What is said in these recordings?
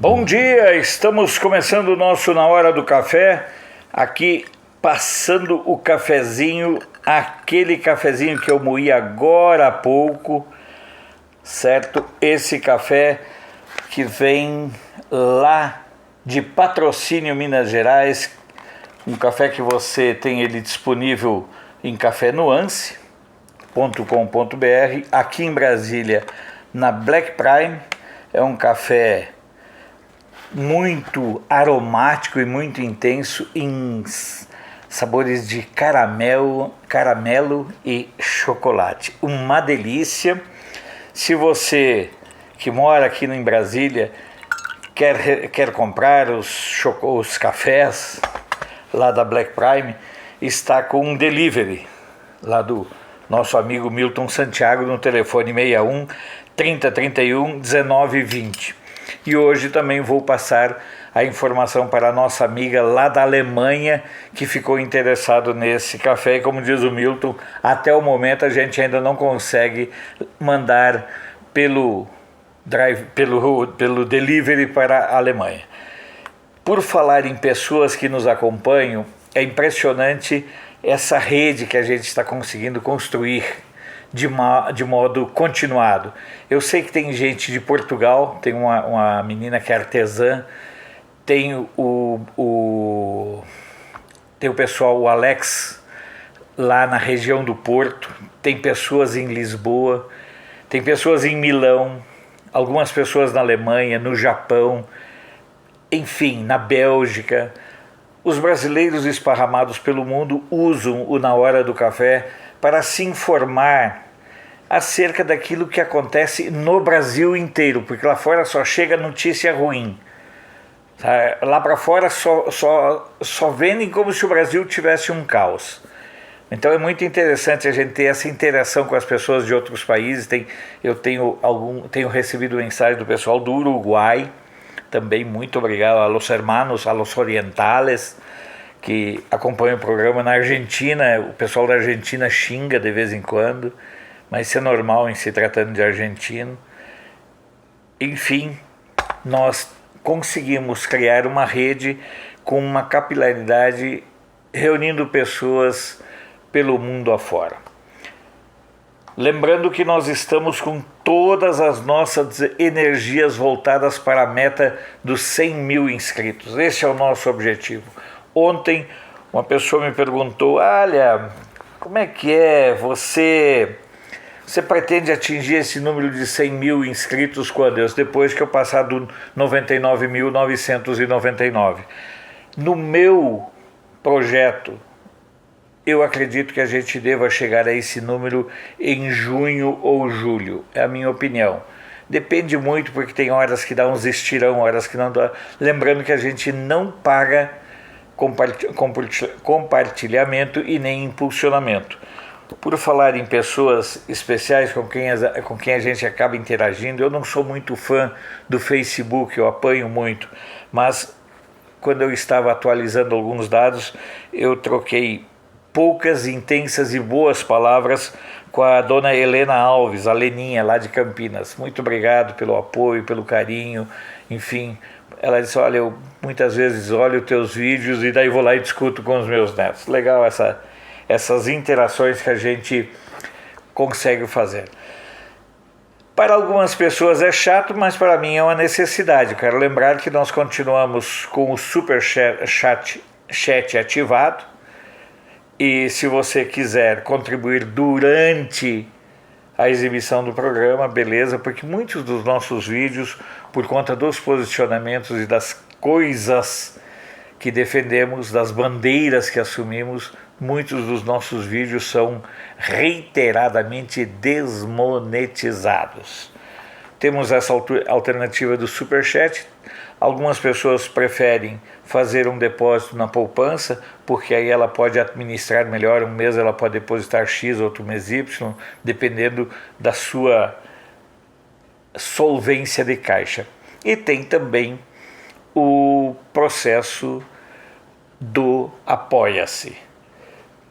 Bom dia, estamos começando o nosso Na Hora do Café, aqui passando o cafezinho, aquele cafezinho que eu moí agora há pouco, certo? Esse café que vem lá de Patrocínio, Minas Gerais, um café que você tem ele disponível em cafenuance.com.br, aqui em Brasília, na Black Prime. É um café muito aromático e muito intenso em sabores de caramelo e chocolate. Uma delícia. Se você que mora aqui em Brasília quer comprar os cafés lá da Black Prime, está com um delivery lá do nosso amigo Milton Santiago no telefone 61 3031 1920. E hoje também vou passar a informação para a nossa amiga lá da Alemanha que ficou interessado nesse café. E como diz o Milton, até o momento a gente ainda não consegue mandar pelo delivery para a Alemanha. Por falar em pessoas que nos acompanham, é impressionante essa rede que a gente está conseguindo construir de modo continuado. Eu sei que tem gente de Portugal, tem uma menina que é artesã, tem o pessoal, o Alex, lá na região do Porto, tem pessoas em Lisboa, tem pessoas em Milão, algumas pessoas na Alemanha, no Japão, enfim, na Bélgica. Os brasileiros esparramados pelo mundo usam o Na Hora do Café para se informar acerca daquilo que acontece no Brasil inteiro, porque lá fora só chega notícia ruim. Lá para fora só vendem como se o Brasil tivesse um caos. Então é muito interessante a gente ter essa interação com as pessoas de outros países. Eu tenho recebido mensagem do pessoal do Uruguai, também muito obrigado a los hermanos, a los orientales, que acompanham o programa. Na Argentina, o pessoal da Argentina xinga de vez em quando, mas isso é normal em se tratando de argentino. Enfim, nós conseguimos criar uma rede com uma capilaridade, reunindo pessoas pelo mundo afora. Lembrando que nós estamos com todas as nossas energias voltadas para a meta dos 100 mil inscritos. Esse é o nosso objetivo. Ontem uma pessoa me perguntou: olha, como é que é? Você pretende atingir esse número de 100 mil inscritos quando? Depois que eu passar do 99.999. No meu projeto, eu acredito que a gente deva chegar a esse número em junho ou julho. É a minha opinião. Depende muito, porque tem horas que dá uns estirão, horas que não dá. Lembrando que a gente não paga compartilhamento e nem impulsionamento. Por falar em pessoas especiais com quem a gente acaba interagindo, eu não sou muito fã do Facebook, eu apanho muito, mas quando eu estava atualizando alguns dados, eu troquei poucas, intensas e boas palavras com a dona Helena Alves, a Leninha, lá de Campinas. Muito obrigado pelo apoio, pelo carinho, enfim. Ela disse: olha, eu muitas vezes olho os teus vídeos e daí vou lá e discuto com os meus netos. Legal essas interações que a gente consegue fazer. Para algumas pessoas é chato, mas para mim é uma necessidade. Eu quero lembrar que nós continuamos com o Super Chat ativado. E se você quiser contribuir durante a exibição do programa, beleza, porque muitos dos nossos vídeos, por conta dos posicionamentos e das coisas que defendemos, das bandeiras que assumimos, muitos dos nossos vídeos são reiteradamente desmonetizados. Temos essa alternativa do Superchat. Algumas pessoas preferem fazer um depósito na poupança, porque aí ela pode administrar melhor. Um mês ela pode depositar X, outro mês Y, dependendo da sua solvência de caixa. E tem também o processo do Apoia-se.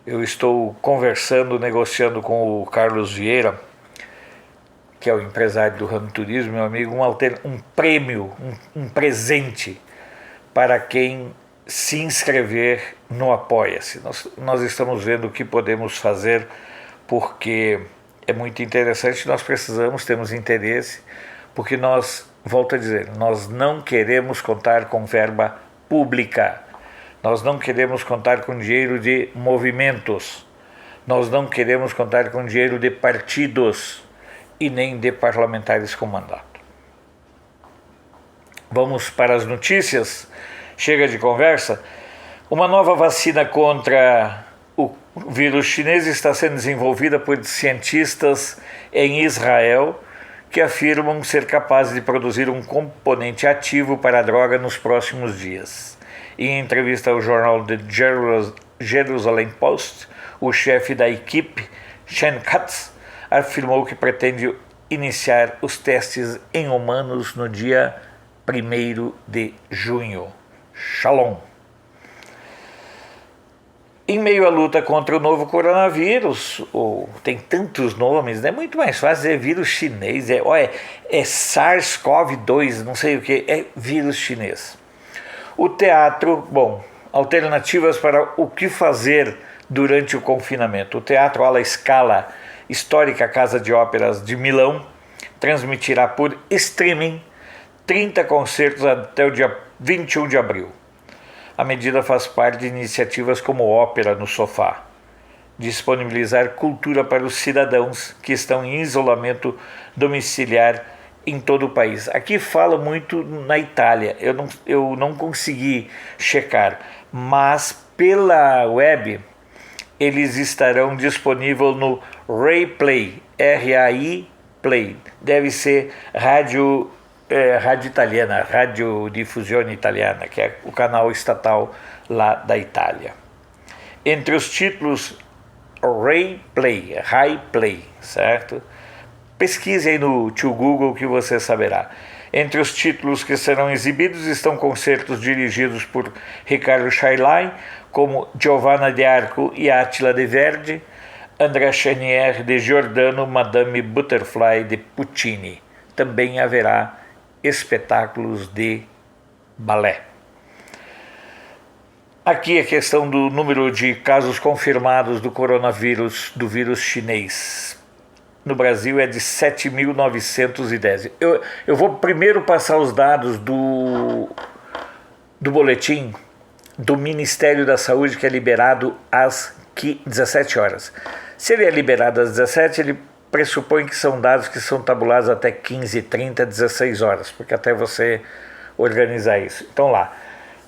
Eu estou conversando, negociando com o Carlos Vieira, que é o empresário do ramo turismo, meu amigo, um prêmio, um presente para quem se inscrever no Apoia-se. Nós estamos vendo o que podemos fazer, porque é muito interessante, nós temos interesse, porque nós, volto a dizer, nós não queremos contar com verba pública, nós não queremos contar com dinheiro de movimentos, nós não queremos contar com dinheiro de partidos e nem de parlamentares com mandato. Vamos para as notícias? Chega de conversa. Uma nova vacina contra o vírus chinês está sendo desenvolvida por cientistas em Israel que afirmam ser capazes de produzir um componente ativo para a droga nos próximos dias. Em entrevista ao jornal The Jerusalem Post, o chefe da equipe, Shen Katz, afirmou que pretende iniciar os testes em humanos no dia 1º de junho. Shalom. Em meio à luta contra o novo coronavírus, tem tantos nomes, né? Muito mais fácil dizer vírus chinês, é SARS-CoV-2, não sei o que, é vírus chinês. O teatro, alternativas para o que fazer durante o confinamento. O Teatro alla Scala, histórica Casa de Óperas de Milão, transmitirá por streaming 30 concertos até o dia 21 de abril. A medida faz parte de iniciativas como Ópera no Sofá, disponibilizar cultura para os cidadãos que estão em isolamento domiciliar em todo o país. Aqui fala muito na Itália, eu não consegui checar, mas pela web eles estarão disponíveis no Rai Play, RAI Play, deve ser rádio italiana, Radiodiffusione Italiana, que é o canal estatal lá da Itália. Entre os títulos, Rai Play, certo? Pesquise aí no tio Google que você saberá. Entre os títulos que serão exibidos estão concertos dirigidos por Riccardo Chailly, como Giovanna de Arco e Attila de Verdi, André Chenier de Giordano, Madame Butterfly de Puccini. Também haverá espetáculos de balé. Aqui a questão do número de casos confirmados do coronavírus, do vírus chinês. No Brasil é de 7.910. Eu vou primeiro passar os dados do boletim do Ministério da Saúde, que é liberado às 17 horas. Se ele é liberado às 17, ele pressupõe que são dados que são tabulados até 15h30, 16 horas, porque até você organizar isso. Então lá,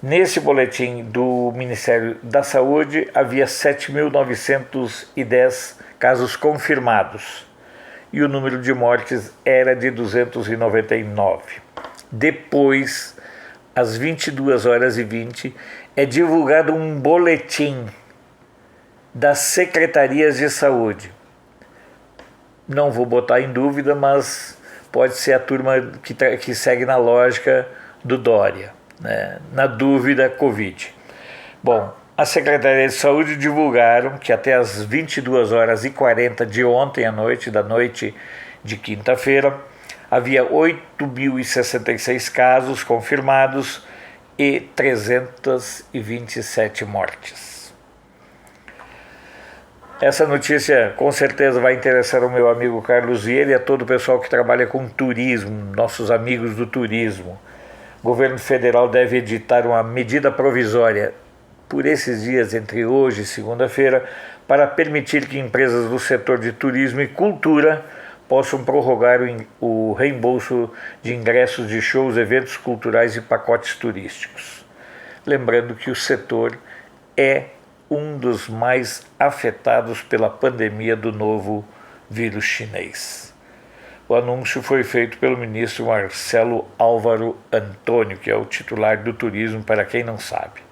nesse boletim do Ministério da Saúde, havia 7.910 casos confirmados e o número de mortes era de 299. Depois, às 22h20, é divulgado um boletim das secretarias de saúde. Não vou botar em dúvida, mas pode ser a turma que segue na lógica do Dória, né? Na dúvida, Covid. Bom, a Secretaria de Saúde divulgaram que até as 22h40 de ontem à noite, da noite de quinta-feira, havia 8.066 casos confirmados e 327 mortes. Essa notícia com certeza vai interessar o meu amigo Carlos Vieira e a todo o pessoal que trabalha com turismo, nossos amigos do turismo. O governo federal deve editar uma medida provisória por esses dias, entre hoje e segunda-feira, para permitir que empresas do setor de turismo e cultura possam prorrogar o reembolso de ingressos de shows, eventos culturais e pacotes turísticos. Lembrando que o setor é um dos mais afetados pela pandemia do novo vírus chinês. O anúncio foi feito pelo ministro Marcelo Álvaro Antônio, que é o titular do turismo, para quem não sabe.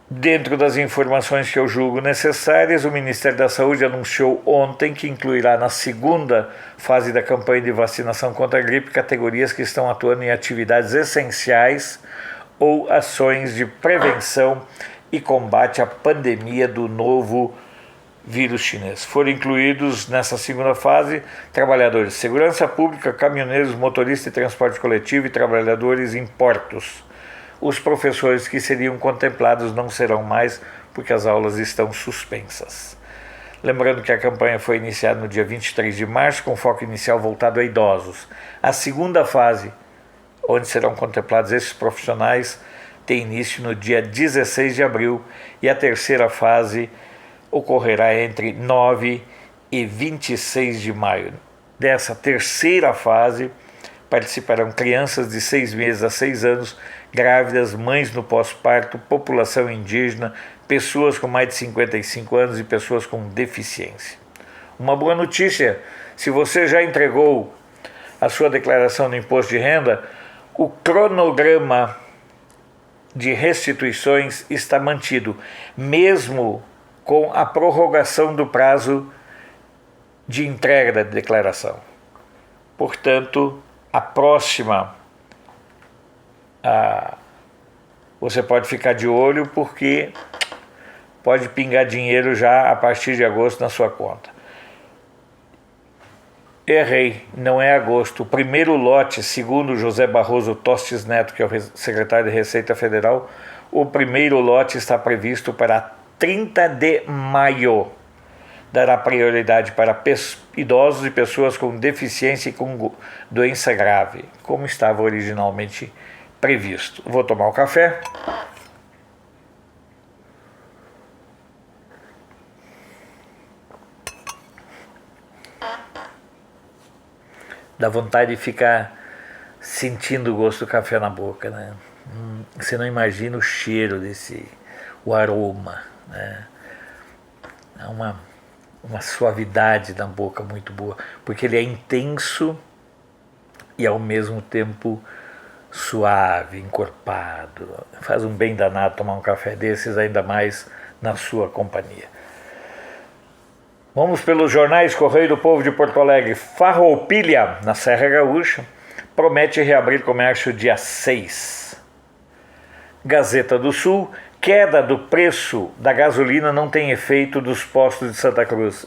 Dentro das informações que eu julgo necessárias, o Ministério da Saúde anunciou ontem que incluirá na segunda fase da campanha de vacinação contra a gripe categorias que estão atuando em atividades essenciais ou ações de prevenção e combate à pandemia do novo vírus chinês. Foram incluídos nessa segunda fase trabalhadores de segurança pública, caminhoneiros, motoristas de transporte coletivo e trabalhadores em portos. Os professores que seriam contemplados não serão mais, porque as aulas estão suspensas. Lembrando que a campanha foi iniciada no dia 23 de março, com foco inicial voltado a idosos. A segunda fase, onde serão contemplados esses profissionais, tem início no dia 16 de abril e a terceira fase ocorrerá entre 9 e 26 de maio. Dessa terceira fase participarão crianças de 6 meses a 6 anos, grávidas, mães no pós-parto, população indígena, pessoas com mais de 55 anos e pessoas com deficiência. Uma boa notícia: se você já entregou a sua declaração do imposto de renda, o cronograma de restituições está mantido, mesmo com a prorrogação do prazo de entrega da declaração. Portanto, a próxima, você pode ficar de olho, porque pode pingar dinheiro já a partir de agosto na sua conta. Errei, não é agosto. O primeiro lote, segundo José Barroso Tostes Neto, que é o secretário de Receita Federal, o primeiro lote está previsto para 30 de maio. Dará prioridade para idosos e pessoas com deficiência e com doença grave, como estava originalmente previsto. Vou tomar um café. Dá vontade de ficar sentindo o gosto do café na boca, né? Você não imagina o cheiro o aroma, né? É uma suavidade na boca muito boa, porque ele é intenso e ao mesmo tempo suave, encorpado. Faz um bem danado tomar um café desses, ainda mais na sua companhia. Vamos pelos jornais. Correio do Povo de Porto Alegre. Farroupilha, na Serra Gaúcha, promete reabrir comércio dia 6. Gazeta do Sul. Queda do preço da gasolina não tem efeito dos postos de Santa Cruz.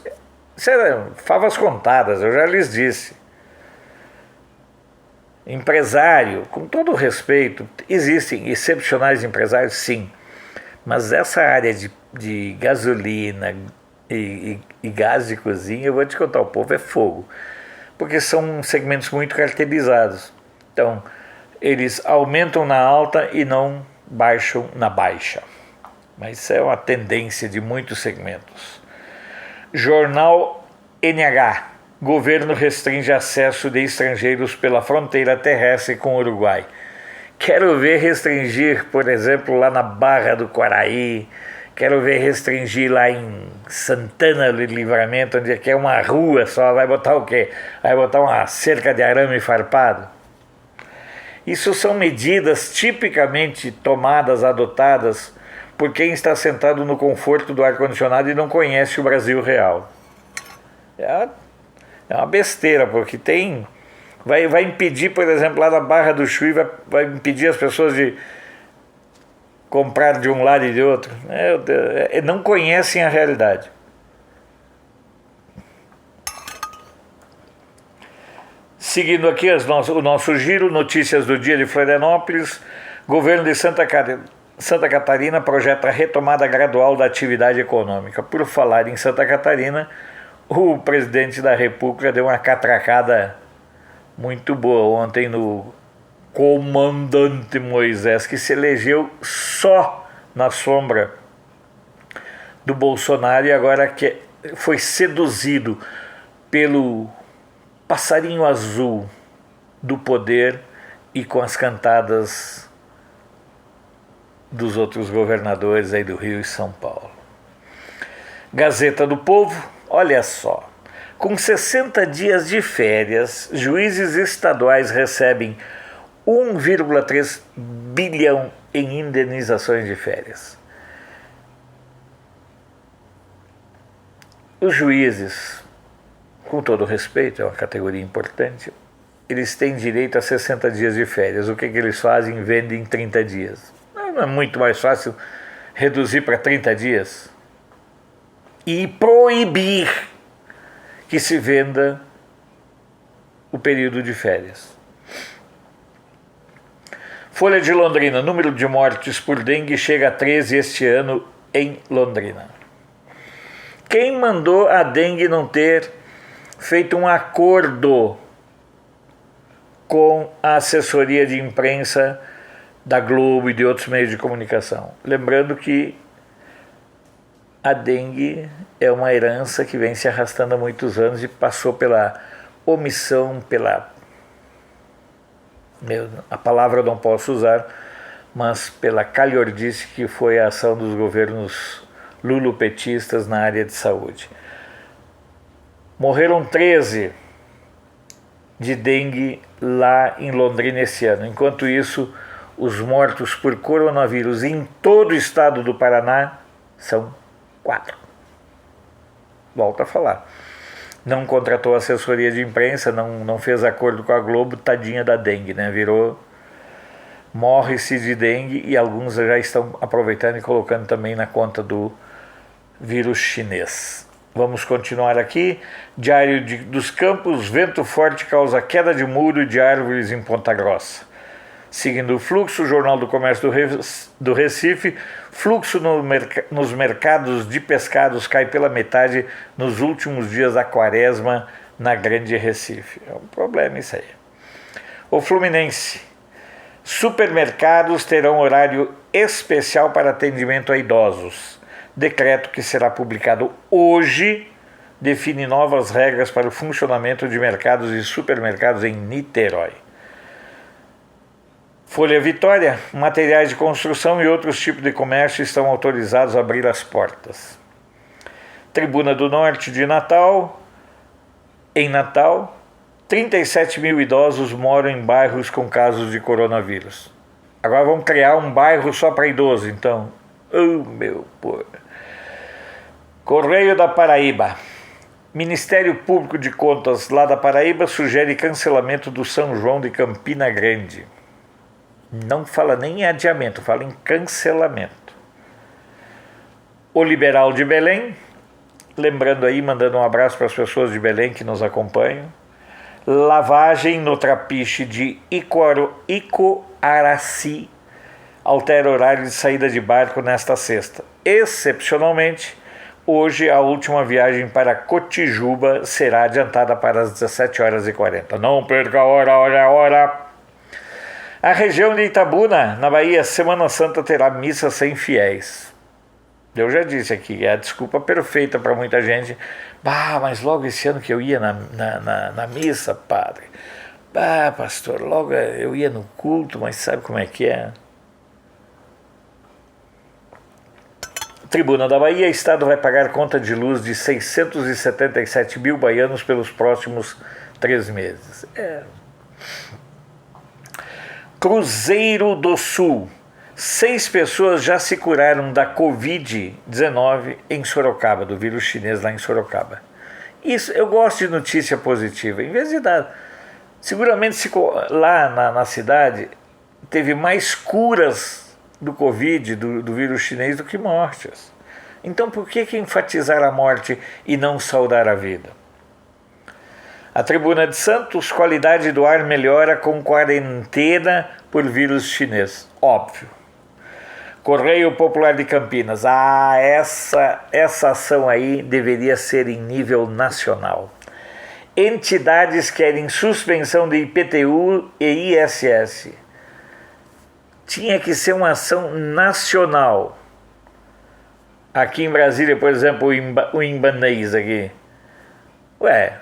Isso é favas contadas, eu já lhes disse. Empresário, com todo o respeito, existem excepcionais empresários, sim, mas essa área de gasolina e gás de cozinha, eu vou te contar, o povo é fogo, porque são segmentos muito caracterizados. Então, eles aumentam na alta e não baixam na baixa. Mas isso é uma tendência de muitos segmentos. Jornal NH. Governo restringe acesso de estrangeiros pela fronteira terrestre com o Uruguai. Quero ver restringir, por exemplo, lá na Barra do Quaraí. Quero ver restringir lá em Santana do Livramento, onde é uma rua só. Vai botar o quê? Vai botar uma cerca de arame farpado? Isso são medidas tipicamente tomadas, adotadas por quem está sentado no conforto do ar-condicionado e não conhece o Brasil real. É uma besteira, porque vai impedir, por exemplo, lá na Barra do Chuí, vai impedir as pessoas de comprar de um lado e de outro. Não conhecem a realidade. Seguindo aqui o nosso giro, notícias do dia de Florianópolis. Governo de Santa Catarina projeta a retomada gradual da atividade econômica. Por falar em Santa Catarina, o presidente da República deu uma catracada muito boa ontem no comandante Moisés, que se elegeu só na sombra do Bolsonaro e agora que foi seduzido pelo passarinho azul do poder e com as cantadas dos outros governadores aí do Rio e São Paulo. Gazeta do Povo, olha só. Com 60 dias de férias, juízes estaduais recebem 1,3 bilhão em indenizações de férias. Os juízes, com todo respeito, é uma categoria importante, eles têm direito a 60 dias de férias. O que eles fazem? Vendem em 30 dias. Não é muito mais fácil reduzir para 30 dias? e proibir que se venda o período de férias. Folha de Londrina, número de mortes por dengue chega a 13 este ano em Londrina. Quem mandou a dengue não ter feito um acordo com a assessoria de imprensa da Globo e de outros meios de comunicação? Lembrando que a dengue é uma herança que vem se arrastando há muitos anos e passou pela omissão, a palavra eu não posso usar, mas pela calhordice que foi a ação dos governos lulopetistas na área de saúde. Morreram 13 de dengue lá em Londrina esse ano. Enquanto isso, os mortos por coronavírus em todo o estado do Paraná são 4. Volto a falar. Não contratou assessoria de imprensa, não fez acordo com a Globo, tadinha da dengue, né? Morre-se de dengue e alguns já estão aproveitando e colocando também na conta do vírus chinês. Vamos continuar aqui. Diário dos Campos, vento forte causa queda de muro e de árvores em Ponta Grossa. Seguindo o fluxo, o Jornal do Comércio do Recife, fluxo nos mercados de pescados cai pela metade nos últimos dias da quaresma na Grande Recife. É um problema isso aí. O Fluminense, supermercados terão horário especial para atendimento a idosos. Decreto que será publicado hoje define novas regras para o funcionamento de mercados e supermercados em Niterói. Folha Vitória, materiais de construção e outros tipos de comércio estão autorizados a abrir as portas. Tribuna do Norte de Natal, em Natal, 37 mil idosos moram em bairros com casos de coronavírus. Agora vamos criar um bairro só para idoso, então. Oh, meu pô. Correio da Paraíba. Ministério Público de Contas lá da Paraíba sugere cancelamento do São João de Campina Grande. Não fala nem em adiamento, fala em cancelamento. O Liberal de Belém, lembrando aí, mandando um abraço para as pessoas de Belém que nos acompanham. Lavagem no trapiche de Icoaraci altera horário de saída de barco nesta sexta. Excepcionalmente, hoje a última viagem para Cotijuba será adiantada para as 17h40. Não perca a hora. A região de Itabuna, na Bahia, Semana Santa terá missa sem fiéis. Eu já disse aqui, é a desculpa perfeita para muita gente. Mas logo esse ano que eu ia na missa, padre. Pastor, logo eu ia no culto, mas sabe como é que é? Tribuna da Bahia, Estado vai pagar conta de luz de 677 mil baianos pelos próximos 3 meses. Cruzeiro do Sul. 6 pessoas já se curaram da Covid-19 em Sorocaba, do vírus chinês lá em Sorocaba. Isso, eu gosto de notícia positiva. Em vez de dar... Seguramente lá na cidade teve mais curas do Covid, do vírus chinês, do que mortes. Então por que enfatizar a morte e não saudar a vida? A Tribuna de Santos, qualidade do ar melhora com quarentena por vírus chinês. Óbvio. Correio Popular de Campinas. Essa ação aí deveria ser em nível nacional. Entidades querem suspensão de IPTU e ISS. Tinha que ser uma ação nacional. Aqui em Brasília, por exemplo, o Imbanês aqui.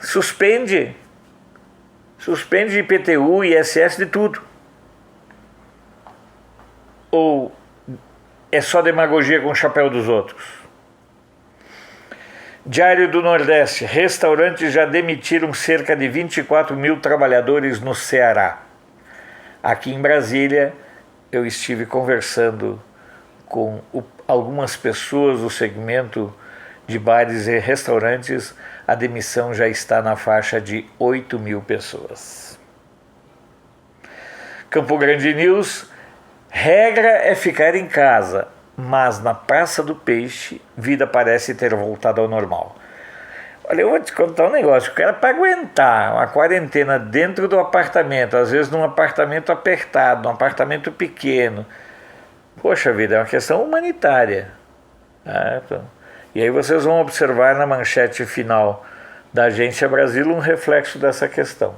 Suspende IPTU e ISS de tudo. Ou é só demagogia com o chapéu dos outros? Diário do Nordeste. Restaurantes já demitiram cerca de 24 mil trabalhadores no Ceará. Aqui em Brasília, eu estive conversando com algumas pessoas do segmento de bares e restaurantes. A demissão já está na faixa de 8 mil pessoas. Campo Grande News. Regra é ficar em casa, mas na Praça do Peixe, vida parece ter voltado ao normal. Olha, eu vou te contar um negócio, o cara para aguentar uma quarentena dentro do apartamento, às vezes num apartamento apertado, num apartamento pequeno, poxa vida, é uma questão humanitária. E aí vocês vão observar na manchete final da Agência Brasil um reflexo dessa questão.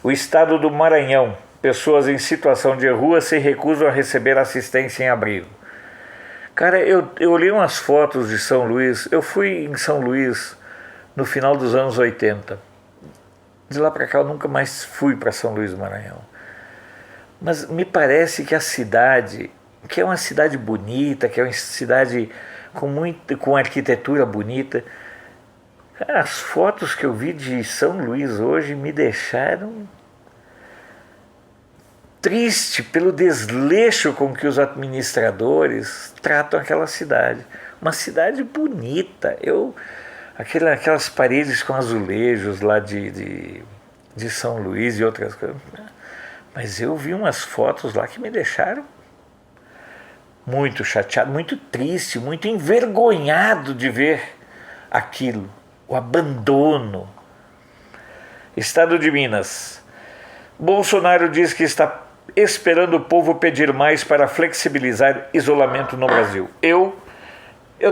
O estado do Maranhão, pessoas em situação de rua se recusam a receber assistência em abrigo. Cara, eu olhei umas fotos de São Luís, eu fui em São Luís no final dos anos 80. De lá para cá eu nunca mais fui para São Luís do Maranhão. Mas me parece que a cidade, que é uma cidade bonita, que é uma cidade com arquitetura bonita, cara, as fotos que eu vi de São Luís hoje me deixaram triste pelo desleixo com que os administradores tratam aquela cidade. Uma cidade bonita. Aquelas paredes com azulejos lá de São Luís e outras coisas. Mas eu vi umas fotos lá que me deixaram muito chateado, muito triste, muito envergonhado de ver aquilo. O abandono. Estado de Minas. Bolsonaro diz que está esperando o povo pedir mais para flexibilizar isolamento no Brasil. Eu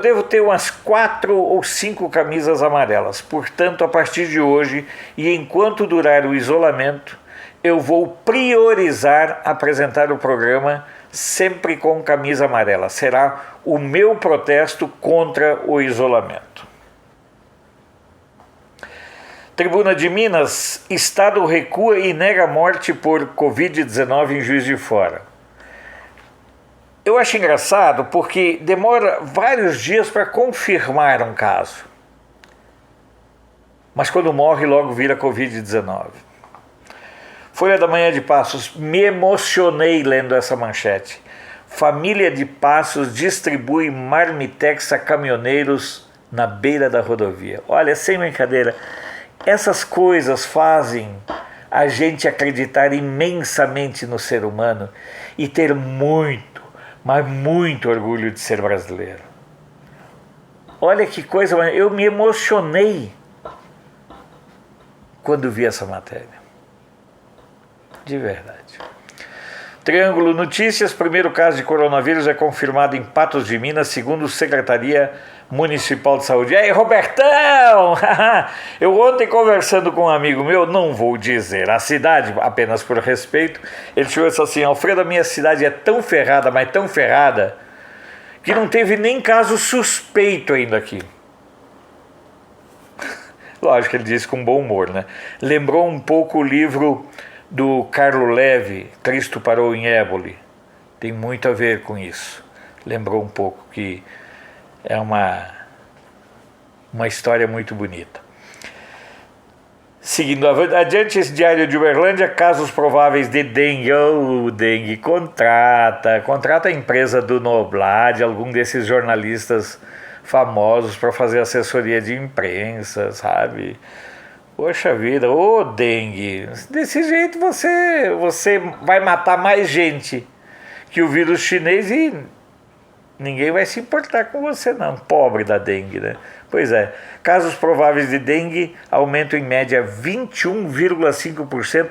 devo ter umas 4 ou 5 camisas amarelas. Portanto, a partir de hoje e enquanto durar o isolamento, eu vou priorizar apresentar o programa sempre com camisa amarela. Será o meu protesto contra o isolamento. Tribuna de Minas, Estado recua e nega morte por Covid-19 em Juiz de Fora. Eu acho engraçado porque demora vários dias para confirmar um caso. Mas quando morre, logo vira Covid-19. Folha da Manhã de Passos, me emocionei lendo essa manchete. Família de Passos distribui marmitex a caminhoneiros na beira da rodovia. Olha, sem brincadeira, essas coisas fazem a gente acreditar imensamente no ser humano e ter muito, mas muito orgulho de ser brasileiro. Olha que coisa, eu me emocionei quando vi essa matéria. De verdade. Triângulo Notícias, primeiro caso de coronavírus é confirmado em Patos de Minas, segundo Secretaria Municipal de Saúde. E aí, Robertão! Eu ontem conversando com um amigo meu, não vou dizer a cidade, apenas por respeito, ele chegou e disse assim: Alfredo, a minha cidade é tão ferrada, mas tão ferrada, que não teve nem caso suspeito ainda aqui. Lógico que ele disse com bom humor, né? Lembrou um pouco o livro do Carlo Levi, Cristo Parou em Éboli. Tem muito a ver com isso. Lembrou um pouco que é uma história muito bonita. Seguindo adiante, esse diário de Uberlândia, casos prováveis de dengue. O dengue contrata a empresa do Noblat, algum desses jornalistas famosos para fazer assessoria de imprensa, sabe? Poxa vida, ô dengue, desse jeito você vai matar mais gente que o vírus chinês e ninguém vai se importar com você não, pobre da dengue, né? Pois é, casos prováveis de dengue aumentam em média 21,5%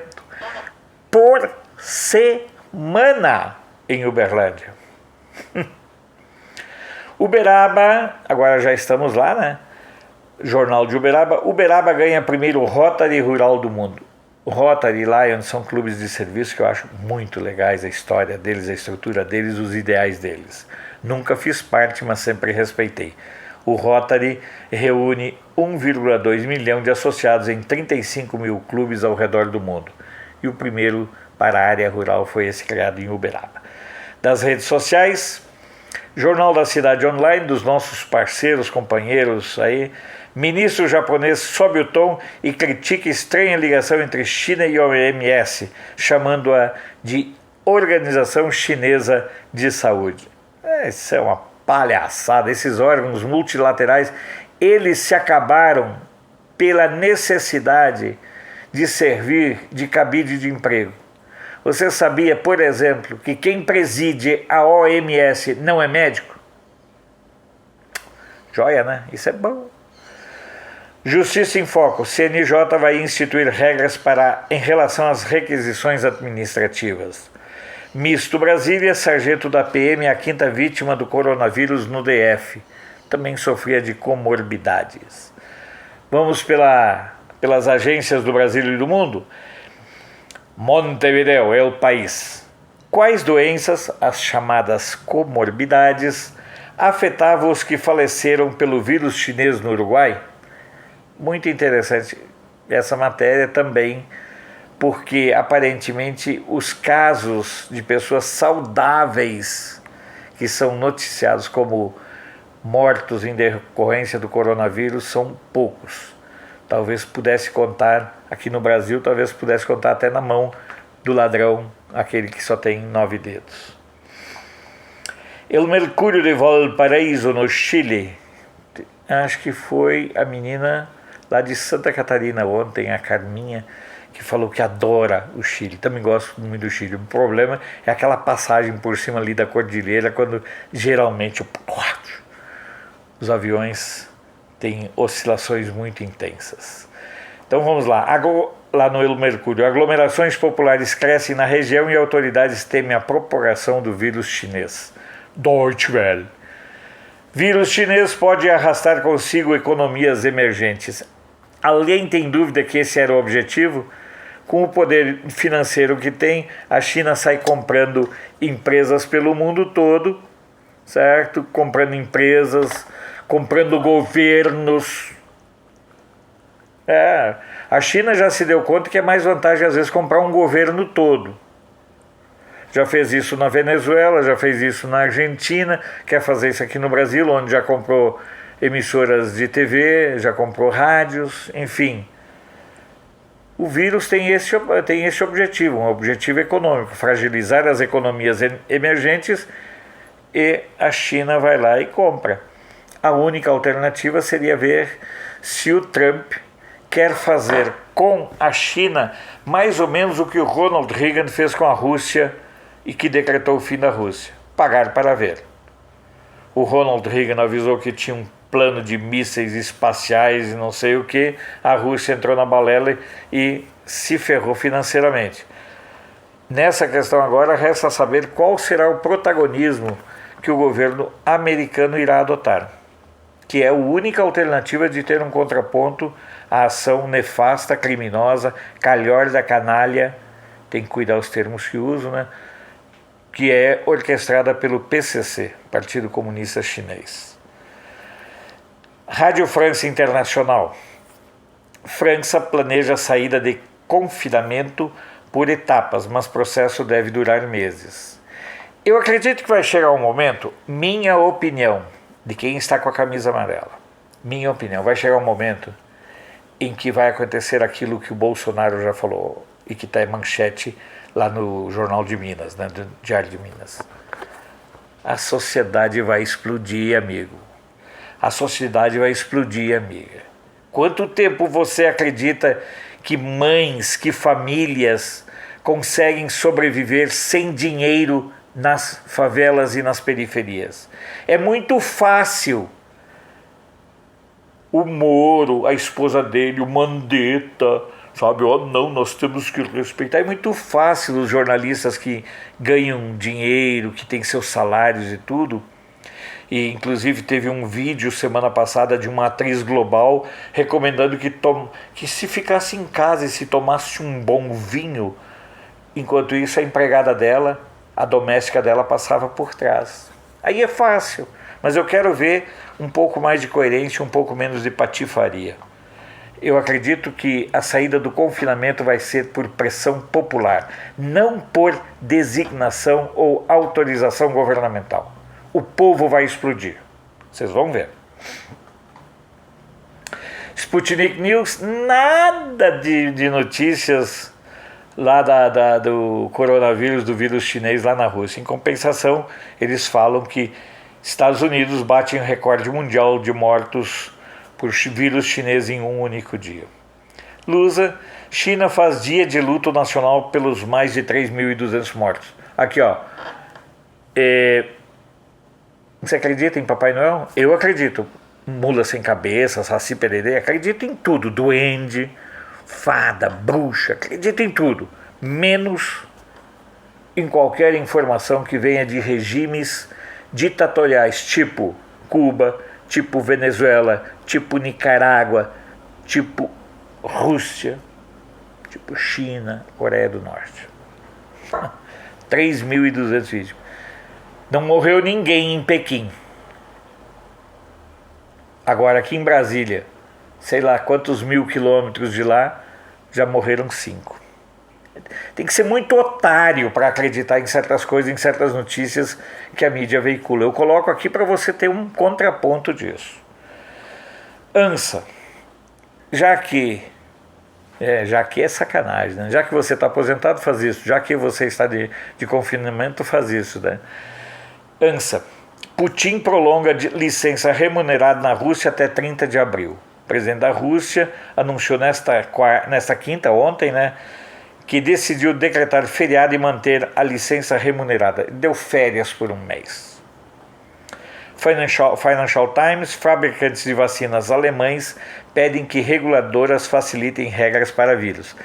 por semana em Uberlândia. Uberaba, agora já estamos lá, né? Jornal de Uberaba. Uberaba ganha primeiro Rotary Rural do mundo. O Rotary e Lion são clubes de serviço que eu acho muito legais, a história deles, a estrutura deles, os ideais deles. Nunca fiz parte, mas sempre respeitei. O Rotary reúne 1,2 milhão de associados em 35 mil clubes ao redor do mundo. E o primeiro para a área rural foi esse criado em Uberaba. Das redes sociais, Jornal da Cidade Online, dos nossos parceiros, companheiros aí. Ministro japonês sobe o tom e critica estranha ligação entre China e OMS, chamando-a de Organização Chinesa de Saúde. Isso é uma palhaçada. Esses órgãos multilaterais, eles se acabaram pela necessidade de servir de cabide de emprego. Você sabia, por exemplo, que quem preside a OMS não é médico? Joia, né? Isso é bom. Justiça em Foco. CNJ vai instituir regras em relação às requisições administrativas. Misto Brasília, sargento da PM, a quinta vítima do coronavírus no DF. Também sofria de comorbidades. Vamos pelas agências do Brasil e do mundo. Montevideo é o país. Quais doenças, as chamadas comorbidades, afetavam os que faleceram pelo vírus chinês no Uruguai? Muito interessante essa matéria também, porque aparentemente os casos de pessoas saudáveis que são noticiados como mortos em decorrência do coronavírus são poucos. Talvez pudesse contar, aqui no Brasil, talvez pudesse contar até na mão do ladrão, aquele que só tem 9 dedos. El Mercúrio de Valparaíso, no Chile. Acho que foi a menina lá de Santa Catarina ontem, a Carminha, que falou que adora o Chile. Também gosto muito do Chile. O problema é aquela passagem por cima ali da cordilheira, quando geralmente os aviões têm oscilações muito intensas. Então vamos lá. Lá no El Mercúrio, aglomerações populares crescem na região e autoridades temem a propagação do vírus chinês. Deutsche Welle. Vírus chinês pode arrastar consigo economias emergentes. Alguém tem dúvida que esse era o objetivo? Com o poder financeiro que tem, a China sai comprando empresas pelo mundo todo, certo? Comprando empresas, comprando governos. A China já se deu conta que é mais vantagem às vezes comprar um governo todo. Já fez isso na Venezuela, já fez isso na Argentina, quer fazer isso aqui no Brasil, onde já comprou emissoras de TV, já comprou rádios, enfim. O vírus tem esse objetivo, um objetivo econômico, fragilizar as economias emergentes, e a China vai lá e compra. A única alternativa seria ver se o Trump quer fazer com a China mais ou menos o que o Ronald Reagan fez com a Rússia e que decretou o fim da Rússia. Pagar para ver. O Ronald Reagan avisou que tinha um plano de mísseis espaciais e não sei o que. A Rússia entrou na balela e se ferrou financeiramente. Nessa questão agora resta saber qual será o protagonismo que o governo americano irá adotar, que é a única alternativa de ter um contraponto à ação nefasta, criminosa, calhorda, canalha, tem que cuidar os termos que uso, né? Que é orquestrada pelo PCC, Partido Comunista Chinês. Rádio France Internacional. França planeja saída de confinamento por etapas, mas o processo deve durar meses. Eu acredito que vai chegar um momento, minha opinião, de quem está com a camisa amarela, minha opinião, vai chegar um momento em que vai acontecer aquilo que o Bolsonaro já falou e que está em manchete lá no Jornal de Minas, né, do Diário de Minas. A sociedade vai explodir, amigo. A sociedade vai explodir, amiga. Quanto tempo você acredita que mães, que famílias conseguem sobreviver sem dinheiro nas favelas e nas periferias? É muito fácil. O Moro, a esposa dele, o Mandetta, sabe? Oh, não, nós temos que respeitar. É muito fácil os jornalistas que ganham dinheiro, que têm seus salários e tudo. E inclusive teve um vídeo semana passada de uma atriz global recomendando que se ficasse em casa e se tomasse um bom vinho, enquanto isso a empregada dela, a doméstica dela, passava por trás. Aí é fácil, mas eu quero ver um pouco mais de coerência, um pouco menos de patifaria. Eu acredito que a saída do confinamento vai ser por pressão popular, não por designação ou autorização governamental. O povo vai explodir. Vocês vão ver. Sputnik News, nada de notícias lá do coronavírus, do vírus chinês lá na Rússia. Em compensação, eles falam que Estados Unidos batem o recorde mundial de mortos por vírus chinês em um único dia. Lusa, China faz dia de luto nacional pelos mais de 3.200 mortos. Aqui, ó. Você acredita em Papai Noel? Eu acredito. mula sem cabeça, saci pererê, acredita em tudo, duende, fada, bruxa, acredita em tudo, menos em qualquer informação que venha de regimes ditatoriais, tipo Cuba, tipo Venezuela, tipo Nicarágua, tipo Rússia, tipo China, Coreia do Norte. 3.200 vítimas. Não morreu ninguém em Pequim. Agora aqui em Brasília, sei lá quantos mil quilômetros de lá, já morreram 5. Tem que ser muito otário para acreditar em certas coisas, em certas notícias que a mídia veicula. Eu coloco aqui para você ter um contraponto disso. ANSA, já que é sacanagem, né? Já que você está aposentado, faz isso. Já que você está de confinamento, faz isso, né? ANSA, Putin prolonga licença remunerada na Rússia até 30 de abril. O presidente da Rússia anunciou nesta quinta, ontem, né, que decidiu decretar feriado e manter a licença remunerada. Deu férias por um mês. Financial Times, fabricantes de vacinas alemães pedem que reguladoras facilitem regras para vírus.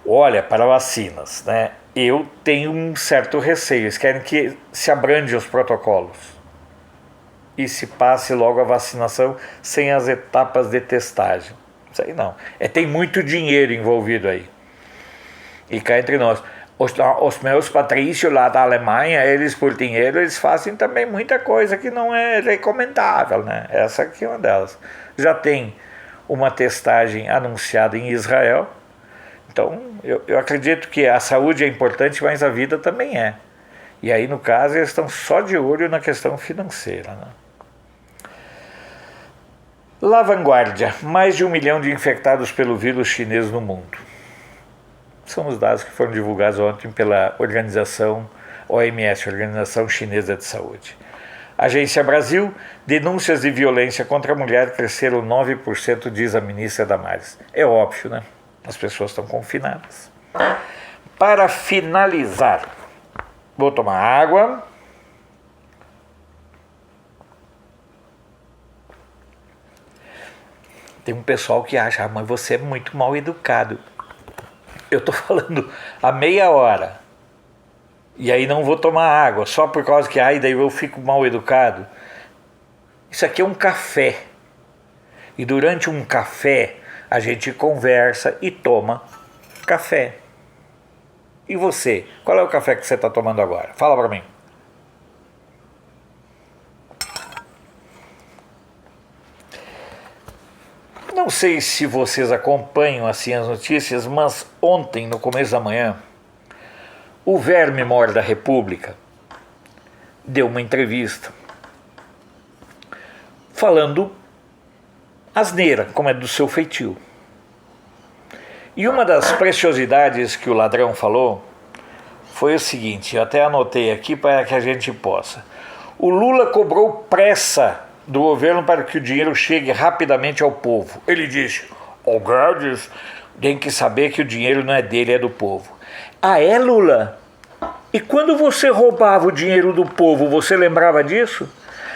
Olha, para vacinas, né? Eu tenho um certo receio. Eles querem que se abrande os protocolos e se passe logo a vacinação sem as etapas de testagem. Isso aí não. Tem muito dinheiro envolvido aí. E cá entre nós, os meus patrícios lá da Alemanha, eles por dinheiro, eles fazem também muita coisa que não é recomendável, né? Essa aqui é uma delas. Já tem uma testagem anunciada em Israel. Então, eu acredito que a saúde é importante, mas a vida também é. E aí, no caso, eles estão só de olho na questão financeira, né? La Vanguardia, mais de 1 milhão de infectados pelo vírus chinês no mundo. São os dados que foram divulgados ontem pela organização OMS, Organização Chinesa de Saúde. Agência Brasil, denúncias de violência contra a mulher cresceram 9%, diz a ministra Damares. É óbvio, né? As pessoas estão confinadas. Para finalizar, vou tomar água. Tem um pessoal que acha, mas você é muito mal educado. Eu estou falando há meia hora. E aí não vou tomar água, só por causa que daí eu fico mal educado. Isso aqui é um café. E durante um café, a gente conversa e toma café. E você? Qual é o café que você está tomando agora? Fala para mim. Não sei se vocês acompanham assim as notícias, mas ontem, no começo da manhã, o Verme Mor da República deu uma entrevista falando asneira, como é do seu feitio. E uma das preciosidades que o ladrão falou foi o seguinte, eu até anotei aqui para que a gente possa. O Lula cobrou pressa do governo para que o dinheiro chegue rapidamente ao povo. Ele disse, o Guedes tem que saber que o dinheiro não é dele, é do povo. Ah, é, Lula? E quando você roubava o dinheiro do povo, você lembrava disso?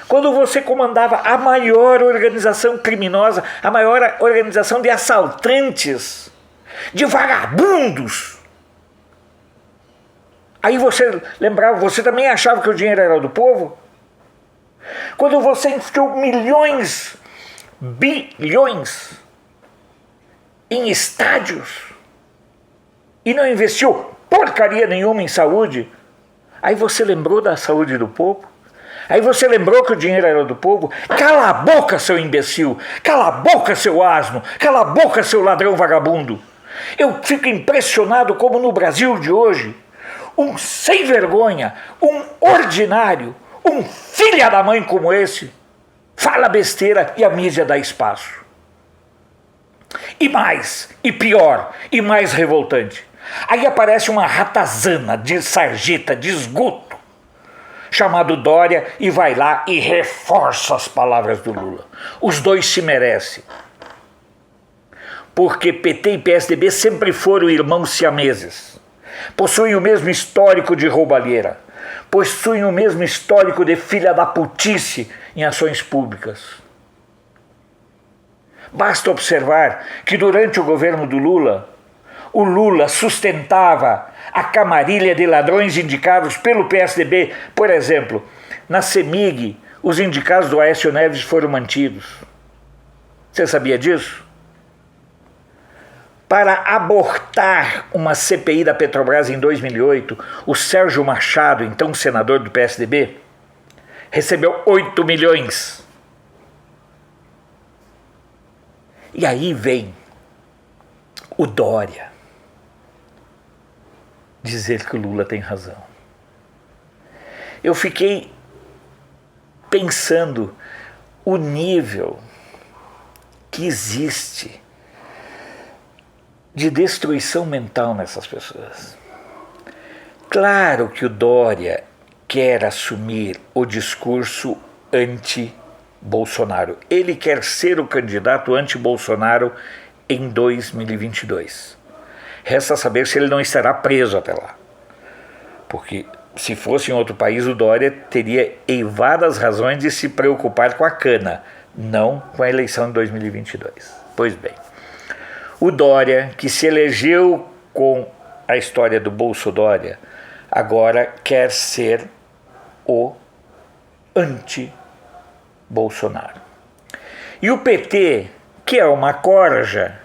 Quando você comandava a maior organização criminosa, a maior organização de assaltantes, de vagabundos, aí você lembrava, você também achava que o dinheiro era do povo? Quando você investiu milhões, bilhões em estádios e não investiu porcaria nenhuma em saúde, aí você lembrou da saúde do povo? Aí você lembrou que o dinheiro era do povo? Cala a boca, seu imbecil! Cala a boca, seu asno! Cala a boca, seu ladrão vagabundo! Eu fico impressionado como no Brasil de hoje, um sem vergonha, um ordinário, um filho da mãe como esse, fala besteira e a mídia dá espaço. E mais, e pior, e mais revoltante. Aí aparece uma ratazana de sarjeta, de esgoto, chamado Dória, e vai lá e reforça as palavras do Lula. Os dois se merecem. Porque PT e PSDB sempre foram irmãos siameses. Possuem o mesmo histórico de roubalheira. Possuem o mesmo histórico de filha da putice em ações públicas. Basta observar que durante o governo do Lula, o Lula sustentava a camarilha de ladrões indicados pelo PSDB. Por exemplo, na CEMIG, os indicados do Aécio Neves foram mantidos. Você sabia disso? Para abortar uma CPI da Petrobras em 2008, o Sérgio Machado, então senador do PSDB, recebeu 8 milhões. E aí vem o Dória dizer que o Lula tem razão. Eu fiquei pensando o nível que existe de destruição mental nessas pessoas. Claro que o Dória quer assumir o discurso anti-Bolsonaro. Ele quer ser o candidato anti-Bolsonaro em 2022. Resta saber se ele não estará preso até lá. Porque se fosse em outro país, o Dória teria eivadas razões de se preocupar com a cana, não com a eleição de 2022. Pois bem, o Dória, que se elegeu com a história do Bolsodória, agora quer ser o anti-Bolsonaro. E o PT, que é uma corja,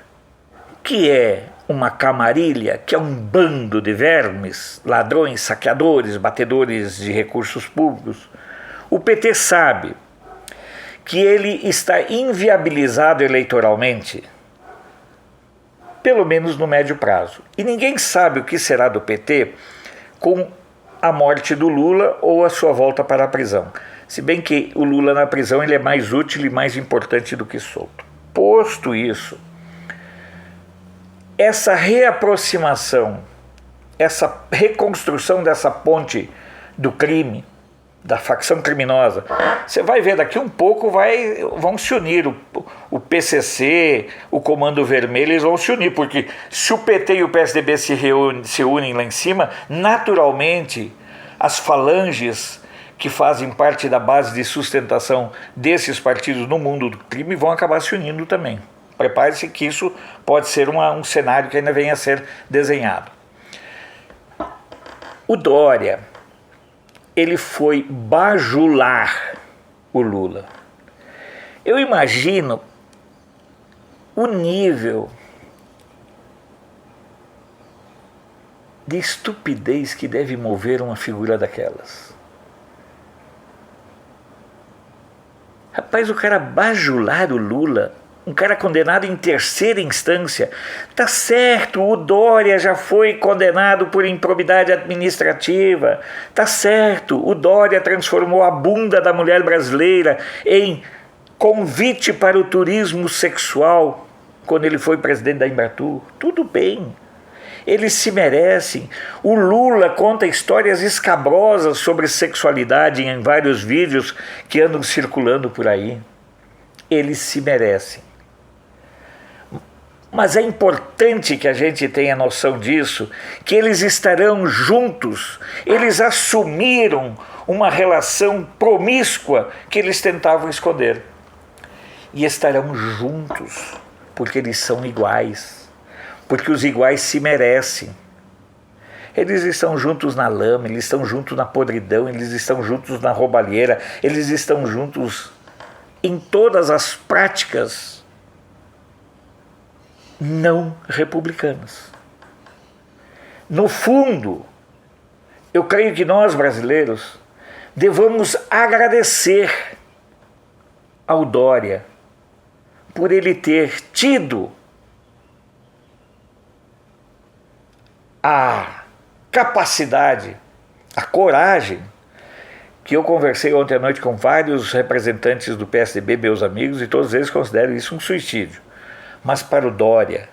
que é uma camarilha, que é um bando de vermes, ladrões, saqueadores, batedores de recursos públicos, o PT sabe que ele está inviabilizado eleitoralmente, pelo menos no médio prazo. E ninguém sabe o que será do PT com a morte do Lula ou a sua volta para a prisão. Se bem que o Lula na prisão ele é mais útil e mais importante do que solto. Posto isso, essa reaproximação, essa reconstrução dessa ponte do crime, da facção criminosa, você vai ver daqui um pouco vão se unir o PCC, o Comando Vermelho, eles vão se unir, porque se o PT e o PSDB se unem lá em cima, naturalmente as falanges que fazem parte da base de sustentação desses partidos no mundo do crime vão acabar se unindo também. Prepare-se que isso pode ser um cenário que ainda venha a ser desenhado. O Dória, ele foi bajular o Lula. Eu imagino o nível de estupidez que deve mover uma figura daquelas. Rapaz, o cara bajular o Lula, um cara condenado em terceira instância. Tá certo, o Dória já foi condenado por improbidade administrativa. Tá certo, o Dória transformou a bunda da mulher brasileira em convite para o turismo sexual quando ele foi presidente da Embratur. Tudo bem, eles se merecem. O Lula conta histórias escabrosas sobre sexualidade em vários vídeos que andam circulando por aí. Eles se merecem. Mas é importante que a gente tenha noção disso, que eles estarão juntos, eles assumiram uma relação promíscua que eles tentavam esconder. E estarão juntos, porque eles são iguais, porque os iguais se merecem. Eles estão juntos na lama, eles estão juntos na podridão, eles estão juntos na roubalheira, eles estão juntos em todas as práticas não republicanas. No fundo, eu creio que nós brasileiros devamos agradecer ao Dória por ele ter tido a capacidade, a coragem, que eu conversei ontem à noite com vários representantes do PSDB, meus amigos, e todos eles consideram isso um suicídio. Mas para o Dória,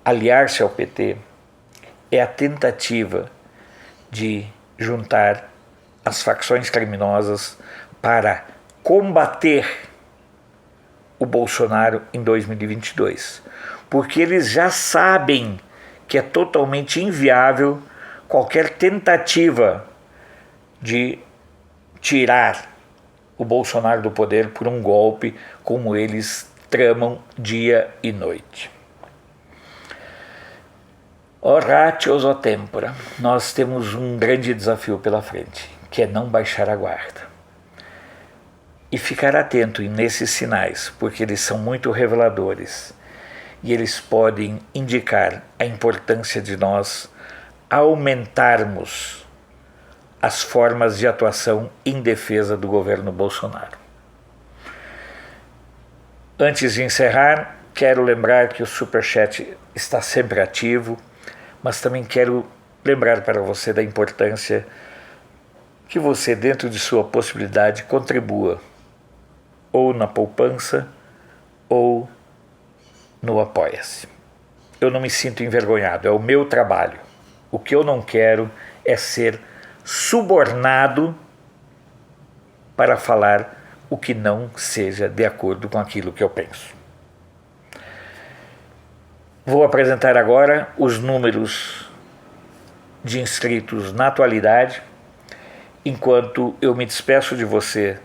aliar-se ao PT é a tentativa de juntar as facções criminosas para combater o Bolsonaro em 2022. Porque eles já sabem que é totalmente inviável qualquer tentativa de tirar o Bolsonaro do poder por um golpe como eles tramam dia e noite. Horatius o tempora, nós temos um grande desafio pela frente, que é não baixar a guarda. E ficar atento nesses sinais, porque eles são muito reveladores e eles podem indicar a importância de nós aumentarmos as formas de atuação em defesa do governo Bolsonaro. Antes de encerrar, quero lembrar que o Superchat está sempre ativo, mas também quero lembrar para você da importância que você, dentro de sua possibilidade, contribua ou na poupança ou no Apoia-se. Eu não me sinto envergonhado, é o meu trabalho. O que eu não quero é ser subornado para falar o que não seja de acordo com aquilo que eu penso. Vou apresentar agora os números de inscritos na atualidade, enquanto eu me despeço de você,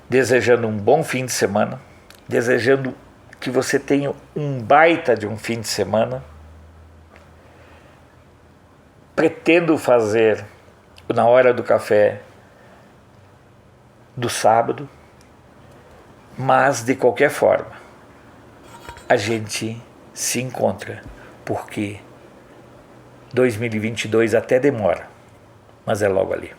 desejando um bom fim de semana, desejando que você tenha um baita de um fim de semana. Pretendo fazer na hora do café do sábado, mas de qualquer forma a gente se encontra, porque 2022 até demora, mas é logo ali.